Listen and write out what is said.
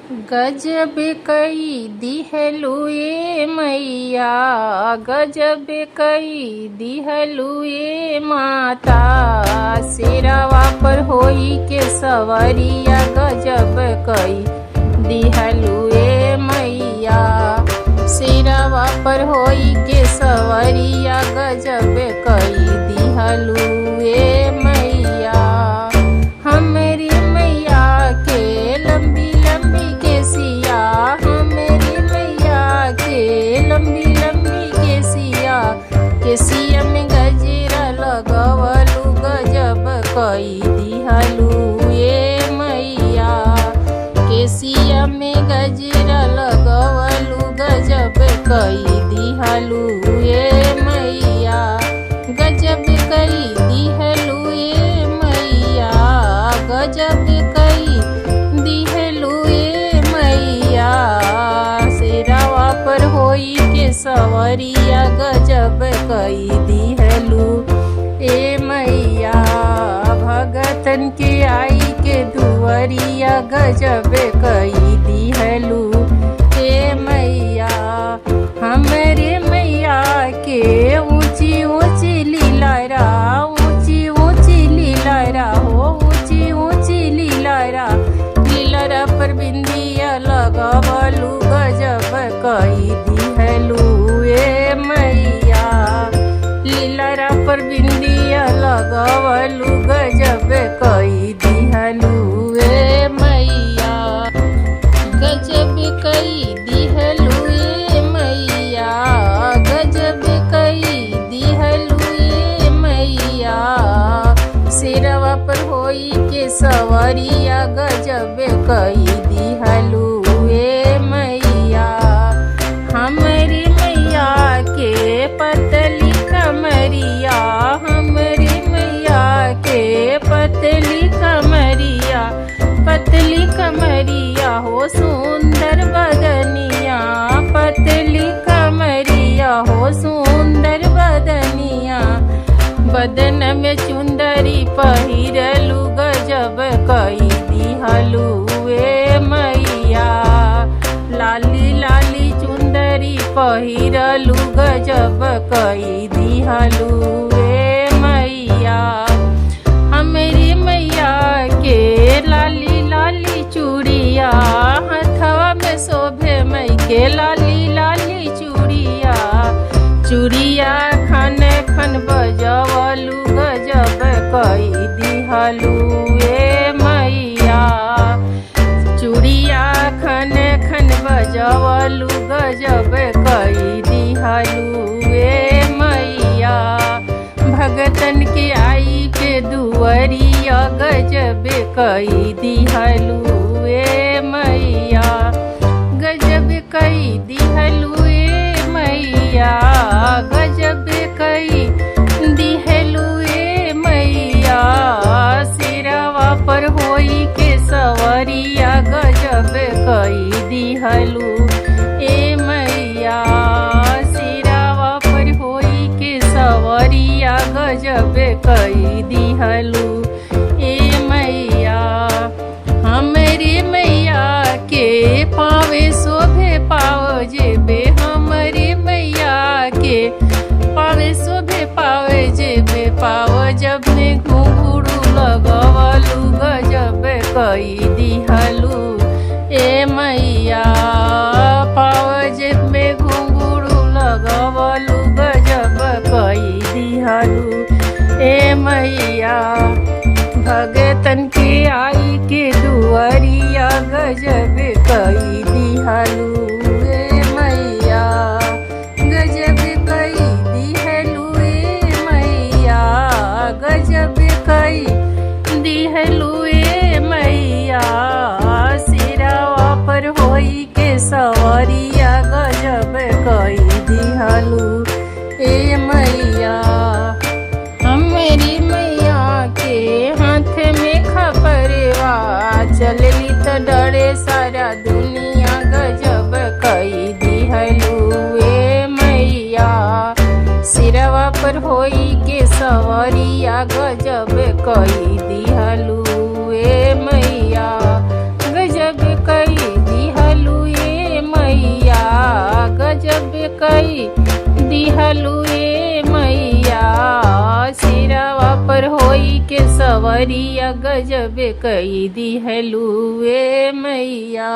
गजब कई दिहलु ए मैया, गजब कई दिहलु ए माता। सिरवा पर होई के सवरिया, गजब कई दिहलु ए मैया। सिरवा पर होई के सवरिया, गजब कई दिहलु ए मैया। हमरी मैया के लंबी लंबी केसिया, हमरी मैया के लंबी लंबी केसिया। केसिया में गजरा लगवलु, गजब कई दिहलु ए मैया। केसिया में गजरा लगवलु, गजब कई दिहलु ए मैया। गजब कई दिहलु ए मैया, गजब कई दिहलु ए मैया। सिरवा पर होई के सवरिया, गजब कई दिहलु ए मैया। भगतन के आई के दुवरिया, गजब कई दिहलु ए मैया। हमरे मैया के ऊंची ऊंची लीलारा, ऊंची ऊंची लीलारा हो, ऊंची ऊंची लीलारा। लीलारा पर बिंदिया लगवलु, गजब कई दिहलु ए मैया। लीलारा पर बिंदिया लगवलु, गजब कई दिहलु ए मैया। गजब कई दिहलु ए मैया, गजब कई दिहलु ए मैया। सिरवा पर होई के सवरिया, गजब कई दिहलु ए मैया। हमरी मैया के पतली कमरिया, हमरी मैया के पतली कमरिया। पतली कमरिया हो सुंदर बदनिया, पतली कमरिया हो सुंदर बदनिया। बदन में चुंदरी पहिरलु, गजब कई दिहलु ए मैया। लाली लाली चुंदरी पहिरलु, गजब कई दिहलु ए मैया। हमरी मैया के लाली लाली चूड़िया, हथवा में शोभे मई के लाली लाली चूड़िया। चूड़िया खन खन बजवलु, गजब कई दिहलु ए मैया। चूड़िया खन खन बजवलु, गजब कई दिहलु ए मैया। भगतन के आई पे दुवरिया, गजब कई दिहलु ए मैया। गजब कई दिहलु ए मैया, गजब कई दिहलु ए मैया। सिरवा पर होई के सवरिया, गजब कई दिहलु ए मैया। सिरवा पर होई के सवरिया, गजब कई दिहलु ए मैया। हमरे मैया के पावे शोभे पाव जेबे, हमरे मैया के पावे शोभे पावे जेबे पाव। जब में घुंघरू लगवलु, गजब कई दिहलु ए मैया। पाव जेब में घुंघरू लगवलु, गजब कई दिहलु ए मैया। भगतन के आई के दुवरिया, गजब कई दिहलु ए मैया। गजब कई दिहलु ए मैया, गजब कई दिहलु ए मैया। सिरवा पर होई के सवरिया, गजब कई दिहलु ए मैया। हमरी मैया के हाथ में खपरवा, चलली त डरे सारा दुनिया, गजब कई दिहलु ए मैया। सिरवा पर होई के सवरिया, गजब कई दिहलु ए मैया। गजब कई दिहलु ए मैया सिरवा पर होई के सवरिया गजब कई दिहलु ए मैया।